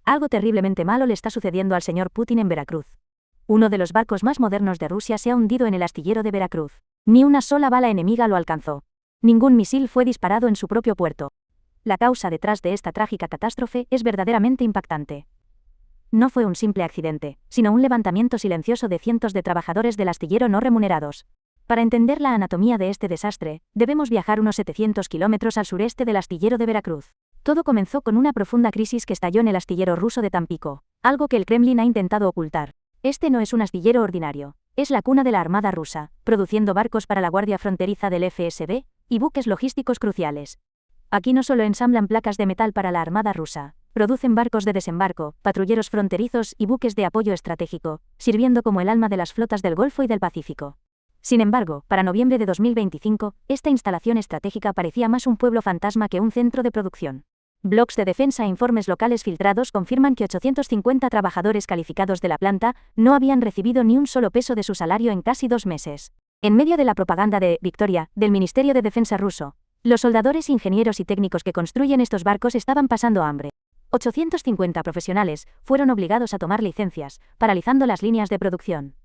Algo terriblemente malo le está sucediendo al señor Putin en Veracruz. Uno de los barcos más modernos de Rusia se ha hundido en el astillero de Veracruz. Ni una sola bala enemiga lo alcanzó. Ningún misil fue disparado en su propio puerto. La causa detrás de esta trágica catástrofe es verdaderamente impactante. No fue un simple accidente, sino un levantamiento silencioso de cientos de trabajadores del astillero no remunerados. Para entender la anatomía de este desastre, debemos viajar unos 700 kilómetros al sureste del astillero de Veracruz. Todo comenzó con una profunda crisis que estalló en el astillero ruso de Tampico, algo que el Kremlin ha intentado ocultar. Este no es un astillero ordinario, es la cuna de la Armada rusa, produciendo barcos para la Guardia Fronteriza del FSB y buques logísticos cruciales. Aquí no solo ensamblan placas de metal para la Armada rusa, producen barcos de desembarco, patrulleros fronterizos y buques de apoyo estratégico, sirviendo como el alma de las flotas del Golfo y del Pacífico. Sin embargo, para noviembre de 2025, esta instalación estratégica parecía más un pueblo fantasma que un centro de producción. Blogs de defensa e informes locales filtrados confirman que 850 trabajadores calificados de la planta no habían recibido ni un solo peso de su salario en casi 2 meses. En medio de la propaganda de Victoria, del Ministerio de Defensa ruso, los soldadores, ingenieros y técnicos que construyen estos barcos estaban pasando hambre. 850 profesionales fueron obligados a tomar licencias, paralizando las líneas de producción.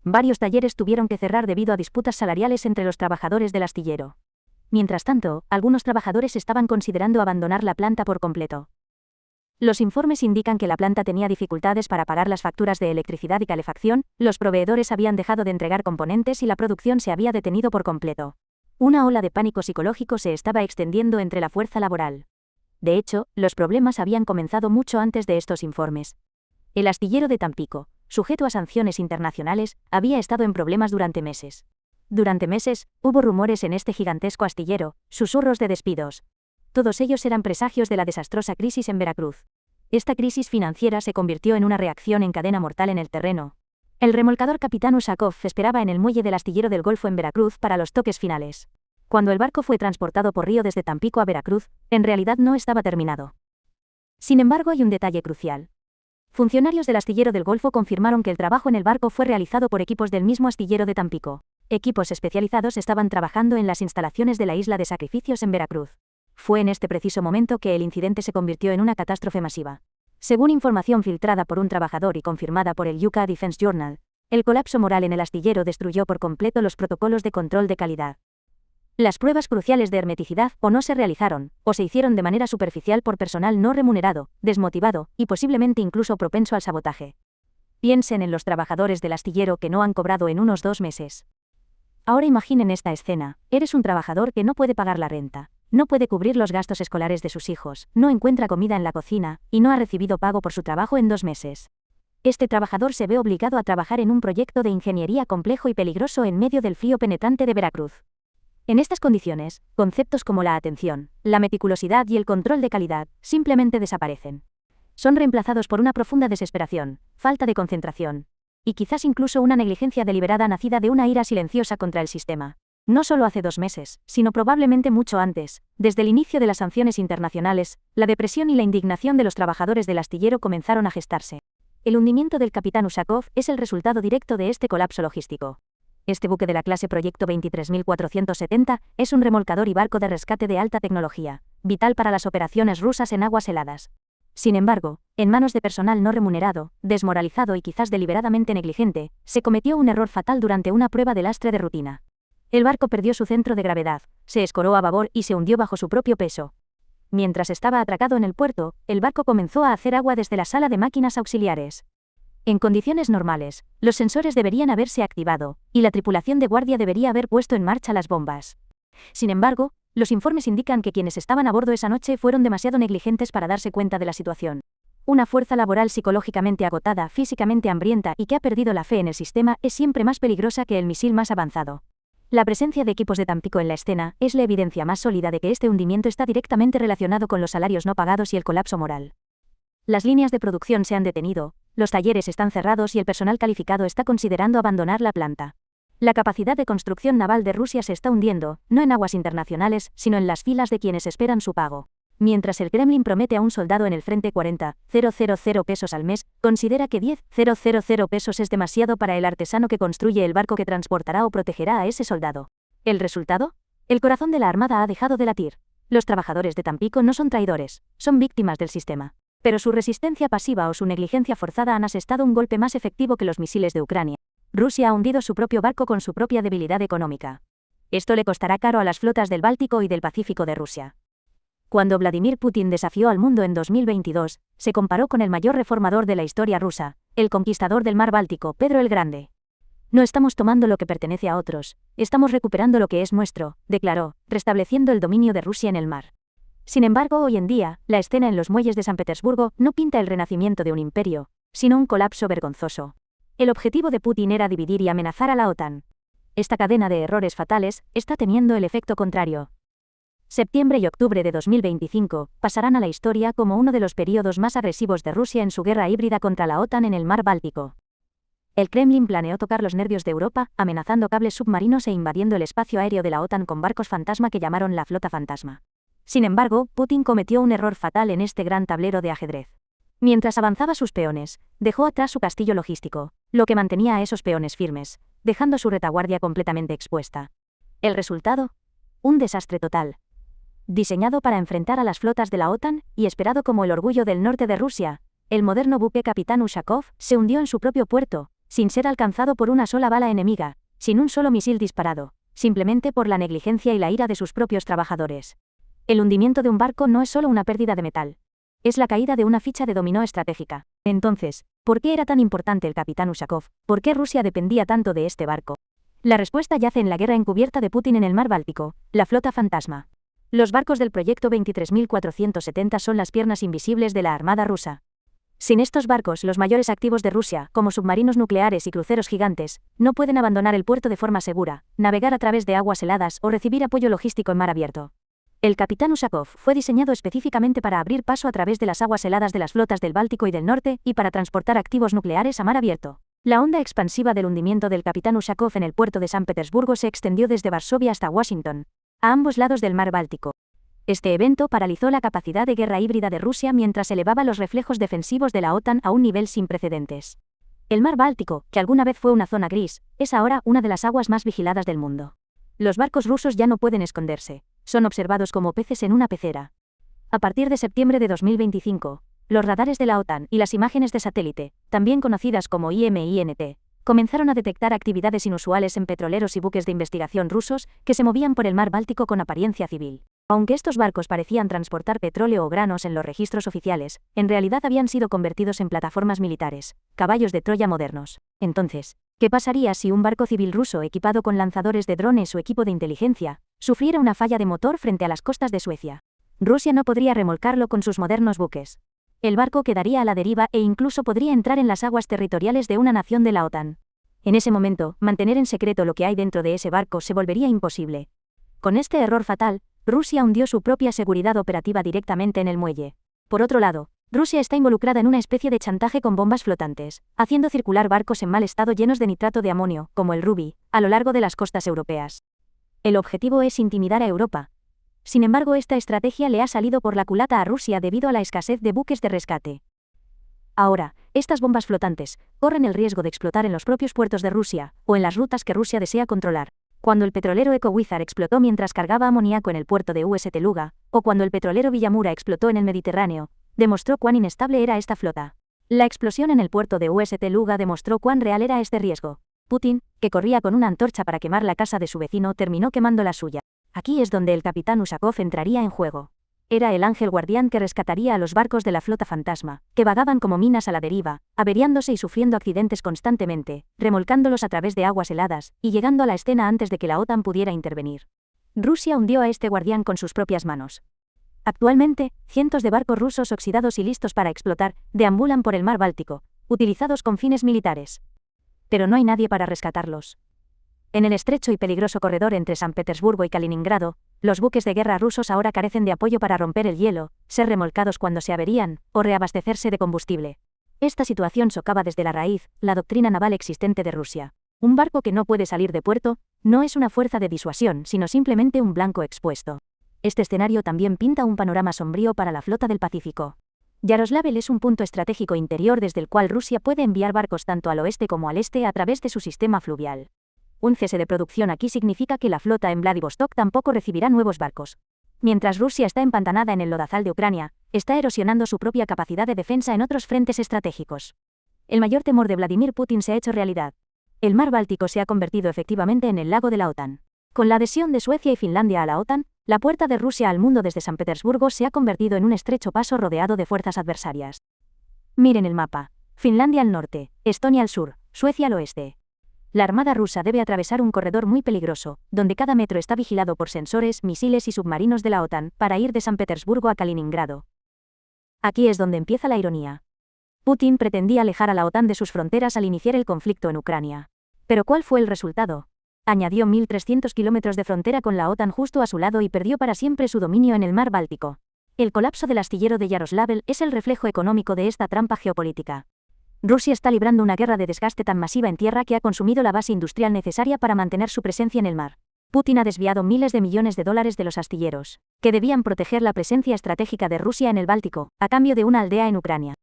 Varios talleres tuvieron que cerrar debido a disputas salariales entre los trabajadores del astillero. Mientras tanto, algunos trabajadores estaban considerando abandonar la planta por completo. Los informes indican que la planta tenía dificultades para pagar las facturas de electricidad y calefacción, los proveedores habían dejado de entregar componentes y la producción se había detenido por completo. Una ola de pánico psicológico se estaba extendiendo entre la fuerza laboral. De hecho, los problemas habían comenzado mucho antes de estos informes. El astillero de Tampico, sujeto a sanciones internacionales, había estado en problemas durante meses. Durante meses, hubo rumores en este gigantesco astillero, susurros de despidos. Todos ellos eran presagios de la desastrosa crisis en Veracruz. Esta crisis financiera se convirtió en una reacción en cadena mortal en el terreno. El remolcador Capitán Usakov esperaba en el muelle del astillero del Golfo en Veracruz para los toques finales. Cuando el barco fue transportado por río desde Tampico a Veracruz, en realidad no estaba terminado. Sin embargo, hay un detalle crucial. Funcionarios del astillero del Golfo confirmaron que el trabajo en el barco fue realizado por equipos del mismo astillero de Tampico. Equipos especializados estaban trabajando en las instalaciones de la isla de Sacrificios en Veracruz. Fue en este preciso momento que el incidente se convirtió en una catástrofe masiva. Según información filtrada por un trabajador y confirmada por el UK Defense Journal, el colapso moral en el astillero destruyó por completo los protocolos de control de calidad. Las pruebas cruciales de hermeticidad o no se realizaron, o se hicieron de manera superficial por personal no remunerado, desmotivado y posiblemente incluso propenso al sabotaje. Piensen en los trabajadores del astillero que no han cobrado en unos 2 meses. Ahora imaginen esta escena: eres un trabajador que no puede pagar la renta, no puede cubrir los gastos escolares de sus hijos, no encuentra comida en la cocina, y no ha recibido pago por su trabajo en 2 meses. Este trabajador se ve obligado a trabajar en un proyecto de ingeniería complejo y peligroso en medio del frío penetrante de Veracruz. En estas condiciones, conceptos como la atención, la meticulosidad y el control de calidad simplemente desaparecen. Son reemplazados por una profunda desesperación, falta de concentración, y quizás incluso una negligencia deliberada nacida de una ira silenciosa contra el sistema. No solo hace 2 meses, sino probablemente mucho antes, desde el inicio de las sanciones internacionales, la depresión y la indignación de los trabajadores del astillero comenzaron a gestarse. El hundimiento del Capitán Usakov es el resultado directo de este colapso logístico. Este buque de la clase Proyecto 23.470 es un remolcador y barco de rescate de alta tecnología, vital para las operaciones rusas en aguas heladas. Sin embargo, en manos de personal no remunerado, desmoralizado y quizás deliberadamente negligente, se cometió un error fatal durante una prueba de lastre de rutina. El barco perdió su centro de gravedad, se escoró a babor y se hundió bajo su propio peso. Mientras estaba atracado en el puerto, el barco comenzó a hacer agua desde la sala de máquinas auxiliares. En condiciones normales, los sensores deberían haberse activado, y la tripulación de guardia debería haber puesto en marcha las bombas. Sin embargo, los informes indican que quienes estaban a bordo esa noche fueron demasiado negligentes para darse cuenta de la situación. Una fuerza laboral psicológicamente agotada, físicamente hambrienta y que ha perdido la fe en el sistema es siempre más peligrosa que el misil más avanzado. La presencia de equipos de Tampico en la escena es la evidencia más sólida de que este hundimiento está directamente relacionado con los salarios no pagados y el colapso moral. Las líneas de producción se han detenido, los talleres están cerrados y el personal calificado está considerando abandonar la planta. La capacidad de construcción naval de Rusia se está hundiendo, no en aguas internacionales, sino en las filas de quienes esperan su pago. Mientras el Kremlin promete a un soldado en el frente 40.000 pesos al mes, considera que 10.000 pesos es demasiado para el artesano que construye el barco que transportará o protegerá a ese soldado. ¿El resultado? El corazón de la Armada ha dejado de latir. Los trabajadores de Tampico no son traidores, son víctimas del sistema. Pero su resistencia pasiva o su negligencia forzada han asestado un golpe más efectivo que los misiles de Ucrania. Rusia ha hundido su propio barco con su propia debilidad económica. Esto le costará caro a las flotas del Báltico y del Pacífico de Rusia. Cuando Vladimir Putin desafió al mundo en 2022, se comparó con el mayor reformador de la historia rusa, el conquistador del mar Báltico, Pedro el Grande. No estamos tomando lo que pertenece a otros, estamos recuperando lo que es nuestro, declaró, restableciendo el dominio de Rusia en el mar. Sin embargo, hoy en día, la escena en los muelles de San Petersburgo no pinta el renacimiento de un imperio, sino un colapso vergonzoso. El objetivo de Putin era dividir y amenazar a la OTAN. Esta cadena de errores fatales está teniendo el efecto contrario. Septiembre y octubre de 2025 pasarán a la historia como uno de los periodos más agresivos de Rusia en su guerra híbrida contra la OTAN en el mar Báltico. El Kremlin planeó tocar los nervios de Europa, amenazando cables submarinos e invadiendo el espacio aéreo de la OTAN con barcos fantasma que llamaron la Flota Fantasma. Sin embargo, Putin cometió un error fatal en este gran tablero de ajedrez. Mientras avanzaba sus peones, dejó atrás su castillo logístico, lo que mantenía a esos peones firmes, dejando su retaguardia completamente expuesta. ¿El resultado? Un desastre total. Diseñado para enfrentar a las flotas de la OTAN y esperado como el orgullo del norte de Rusia, el moderno buque Capitán Ushakov se hundió en su propio puerto, sin ser alcanzado por una sola bala enemiga, sin un solo misil disparado, simplemente por la negligencia y la ira de sus propios trabajadores. El hundimiento de un barco no es solo una pérdida de metal. Es la caída de una ficha de dominó estratégica. Entonces, ¿por qué era tan importante el Capitán Ushakov? ¿Por qué Rusia dependía tanto de este barco? La respuesta yace en la guerra encubierta de Putin en el mar Báltico, la Flota Fantasma. Los barcos del proyecto 23.470 son las piernas invisibles de la Armada rusa. Sin estos barcos, los mayores activos de Rusia, como submarinos nucleares y cruceros gigantes, no pueden abandonar el puerto de forma segura, navegar a través de aguas heladas o recibir apoyo logístico en mar abierto. El Capitán Ushakov fue diseñado específicamente para abrir paso a través de las aguas heladas de las flotas del Báltico y del Norte y para transportar activos nucleares a mar abierto. La onda expansiva del hundimiento del Capitán Ushakov en el puerto de San Petersburgo se extendió desde Varsovia hasta Washington, a ambos lados del mar Báltico. Este evento paralizó la capacidad de guerra híbrida de Rusia mientras elevaba los reflejos defensivos de la OTAN a un nivel sin precedentes. El mar Báltico, que alguna vez fue una zona gris, es ahora una de las aguas más vigiladas del mundo. Los barcos rusos ya no pueden esconderse, son observados como peces en una pecera. A partir de septiembre de 2025, los radares de la OTAN y las imágenes de satélite, también conocidas como IMINT, comenzaron a detectar actividades inusuales en petroleros y buques de investigación rusos que se movían por el mar Báltico con apariencia civil. Aunque estos barcos parecían transportar petróleo o granos en los registros oficiales, en realidad habían sido convertidos en plataformas militares, caballos de Troya modernos. Entonces, ¿qué pasaría si un barco civil ruso equipado con lanzadores de drones o equipo de inteligencia sufriera una falla de motor frente a las costas de Suecia? Rusia no podría remolcarlo con sus modernos buques. El barco quedaría a la deriva e incluso podría entrar en las aguas territoriales de una nación de la OTAN. En ese momento, mantener en secreto lo que hay dentro de ese barco se volvería imposible. Con este error fatal, Rusia hundió su propia seguridad operativa directamente en el muelle. Por otro lado, Rusia está involucrada en una especie de chantaje con bombas flotantes, haciendo circular barcos en mal estado llenos de nitrato de amonio, como el Ruby, a lo largo de las costas europeas. El objetivo es intimidar a Europa. Sin embargo, esta estrategia le ha salido por la culata a Rusia debido a la escasez de buques de rescate. Ahora, estas bombas flotantes corren el riesgo de explotar en los propios puertos de Rusia, o en las rutas que Rusia desea controlar. Cuando el petrolero Eco Wizard explotó mientras cargaba amoníaco en el puerto de Ust Luga, o cuando el petrolero Villamura explotó en el Mediterráneo, demostró cuán inestable era esta flota. La explosión en el puerto de Ust Luga demostró cuán real era este riesgo. Putin, que corría con una antorcha para quemar la casa de su vecino, terminó quemando la suya. Aquí es donde el Capitán Ushakov entraría en juego. Era el ángel guardián que rescataría a los barcos de la Flota Fantasma, que vagaban como minas a la deriva, averiándose y sufriendo accidentes constantemente, remolcándolos a través de aguas heladas, y llegando a la escena antes de que la OTAN pudiera intervenir. Rusia hundió a este guardián con sus propias manos. Actualmente, cientos de barcos rusos oxidados y listos para explotar, deambulan por el mar Báltico, utilizados con fines militares. Pero no hay nadie para rescatarlos. En el estrecho y peligroso corredor entre San Petersburgo y Kaliningrado, los buques de guerra rusos ahora carecen de apoyo para romper el hielo, ser remolcados cuando se averían, o reabastecerse de combustible. Esta situación socava desde la raíz la doctrina naval existente de Rusia. Un barco que no puede salir de puerto no es una fuerza de disuasión, sino simplemente un blanco expuesto. Este escenario también pinta un panorama sombrío para la flota del Pacífico. Yaroslavl es un punto estratégico interior desde el cual Rusia puede enviar barcos tanto al oeste como al este a través de su sistema fluvial. Un cese de producción aquí significa que la flota en Vladivostok tampoco recibirá nuevos barcos. Mientras Rusia está empantanada en el lodazal de Ucrania, está erosionando su propia capacidad de defensa en otros frentes estratégicos. El mayor temor de Vladimir Putin se ha hecho realidad. El mar Báltico se ha convertido efectivamente en el lago de la OTAN. Con la adhesión de Suecia y Finlandia a la OTAN, la puerta de Rusia al mundo desde San Petersburgo se ha convertido en un estrecho paso rodeado de fuerzas adversarias. Miren el mapa. Finlandia al norte, Estonia al sur, Suecia al oeste. La armada rusa debe atravesar un corredor muy peligroso, donde cada metro está vigilado por sensores, misiles y submarinos de la OTAN, para ir de San Petersburgo a Kaliningrado. Aquí es donde empieza la ironía. Putin pretendía alejar a la OTAN de sus fronteras al iniciar el conflicto en Ucrania. ¿Pero cuál fue el resultado? Añadió 1.300 kilómetros de frontera con la OTAN justo a su lado y perdió para siempre su dominio en el mar Báltico. El colapso del astillero de Yaroslavl es el reflejo económico de esta trampa geopolítica. Rusia está librando una guerra de desgaste tan masiva en tierra que ha consumido la base industrial necesaria para mantener su presencia en el mar. Putin ha desviado miles de millones de dólares de los astilleros, que debían proteger la presencia estratégica de Rusia en el Báltico, a cambio de una aldea en Ucrania.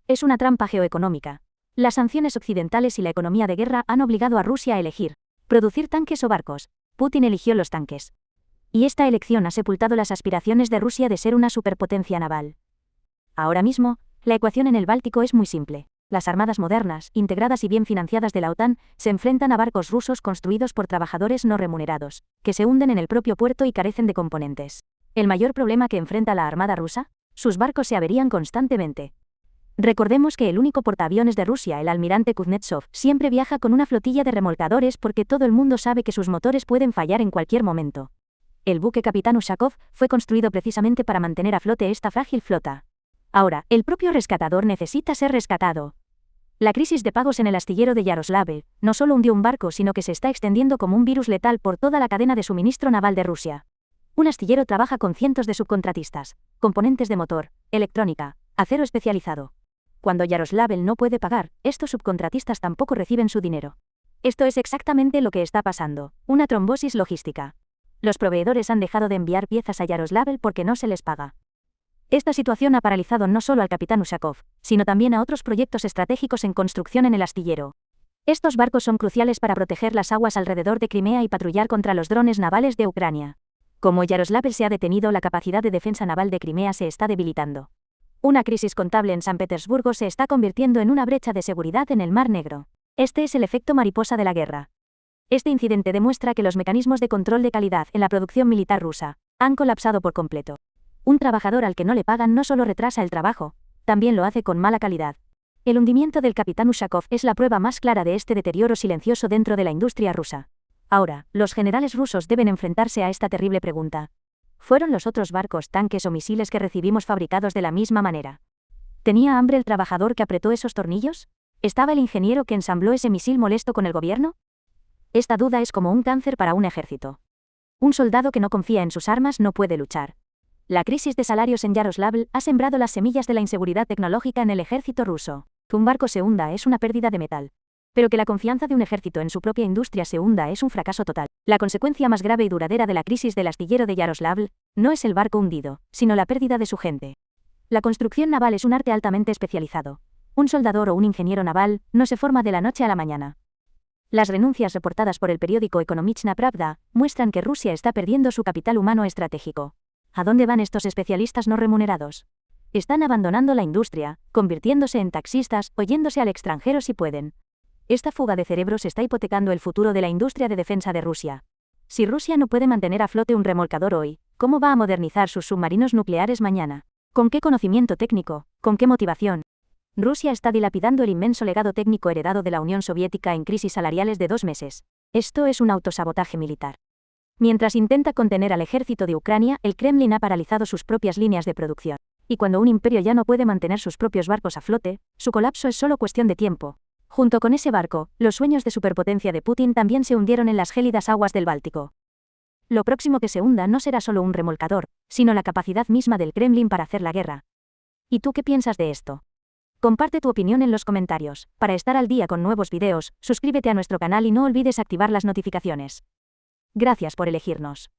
Es una trampa geoeconómica. Las sanciones occidentales y la economía de guerra han obligado a Rusia a elegir: producir tanques o barcos. Putin eligió los tanques. Y esta elección ha sepultado las aspiraciones de Rusia de ser una superpotencia naval. Ahora mismo, la ecuación en el Báltico es muy simple. Las armadas modernas, integradas y bien financiadas de la OTAN, se enfrentan a barcos rusos construidos por trabajadores no remunerados, que se hunden en el propio puerto y carecen de componentes. ¿El mayor problema que enfrenta la armada rusa? Sus barcos se averían constantemente. Recordemos que el único portaaviones de Rusia, el almirante Kuznetsov, siempre viaja con una flotilla de remolcadores porque todo el mundo sabe que sus motores pueden fallar en cualquier momento. El buque Capitán Ushakov fue construido precisamente para mantener a flote esta frágil flota. Ahora, el propio rescatador necesita ser rescatado. La crisis de pagos en el astillero de Yaroslavl no solo hundió un barco, sino que se está extendiendo como un virus letal por toda la cadena de suministro naval de Rusia. Un astillero trabaja con cientos de subcontratistas, componentes de motor, electrónica, acero especializado. Cuando Yaroslavl no puede pagar, estos subcontratistas tampoco reciben su dinero. Esto es exactamente lo que está pasando, una trombosis logística. Los proveedores han dejado de enviar piezas a Yaroslavl porque no se les paga. Esta situación ha paralizado no solo al capitán Ushakov, sino también a otros proyectos estratégicos en construcción en el astillero. Estos barcos son cruciales para proteger las aguas alrededor de Crimea y patrullar contra los drones navales de Ucrania. Como Yaroslavl se ha detenido, la capacidad de defensa naval de Crimea se está debilitando. Una crisis contable en San Petersburgo se está convirtiendo en una brecha de seguridad en el Mar Negro. Este es el efecto mariposa de la guerra. Este incidente demuestra que los mecanismos de control de calidad en la producción militar rusa han colapsado por completo. Un trabajador al que no le pagan no solo retrasa el trabajo, también lo hace con mala calidad. El hundimiento del capitán Ushakov es la prueba más clara de este deterioro silencioso dentro de la industria rusa. Ahora, los generales rusos deben enfrentarse a esta terrible pregunta. ¿Fueron los otros barcos, tanques o misiles que recibimos fabricados de la misma manera? ¿Tenía hambre el trabajador que apretó esos tornillos? ¿Estaba el ingeniero que ensambló ese misil molesto con el gobierno? Esta duda es como un cáncer para un ejército. Un soldado que no confía en sus armas no puede luchar. La crisis de salarios en Yaroslavl ha sembrado las semillas de la inseguridad tecnológica en el ejército ruso. Que un barco se hunda es una pérdida de metal. Pero que la confianza de un ejército en su propia industria se hunda es un fracaso total. La consecuencia más grave y duradera de la crisis del astillero de Yaroslavl no es el barco hundido, sino la pérdida de su gente. La construcción naval es un arte altamente especializado. Un soldador o un ingeniero naval no se forma de la noche a la mañana. Las renuncias reportadas por el periódico Ekonomichna Pravda muestran que Rusia está perdiendo su capital humano estratégico. ¿A dónde van estos especialistas no remunerados? Están abandonando la industria, convirtiéndose en taxistas o yéndose al extranjero si pueden. Esta fuga de cerebros está hipotecando el futuro de la industria de defensa de Rusia. Si Rusia no puede mantener a flote un remolcador hoy, ¿cómo va a modernizar sus submarinos nucleares mañana? ¿Con qué conocimiento técnico? ¿Con qué motivación? Rusia está dilapidando el inmenso legado técnico heredado de la Unión Soviética en crisis salariales de 2 meses. Esto es un autosabotaje militar. Mientras intenta contener al ejército de Ucrania, el Kremlin ha paralizado sus propias líneas de producción. Y cuando un imperio ya no puede mantener sus propios barcos a flote, su colapso es solo cuestión de tiempo. Junto con ese barco, los sueños de superpotencia de Putin también se hundieron en las gélidas aguas del Báltico. Lo próximo que se hunda no será solo un remolcador, sino la capacidad misma del Kremlin para hacer la guerra. ¿Y tú qué piensas de esto? Comparte tu opinión en los comentarios. Para estar al día con nuevos videos, suscríbete a nuestro canal y no olvides activar las notificaciones. Gracias por elegirnos.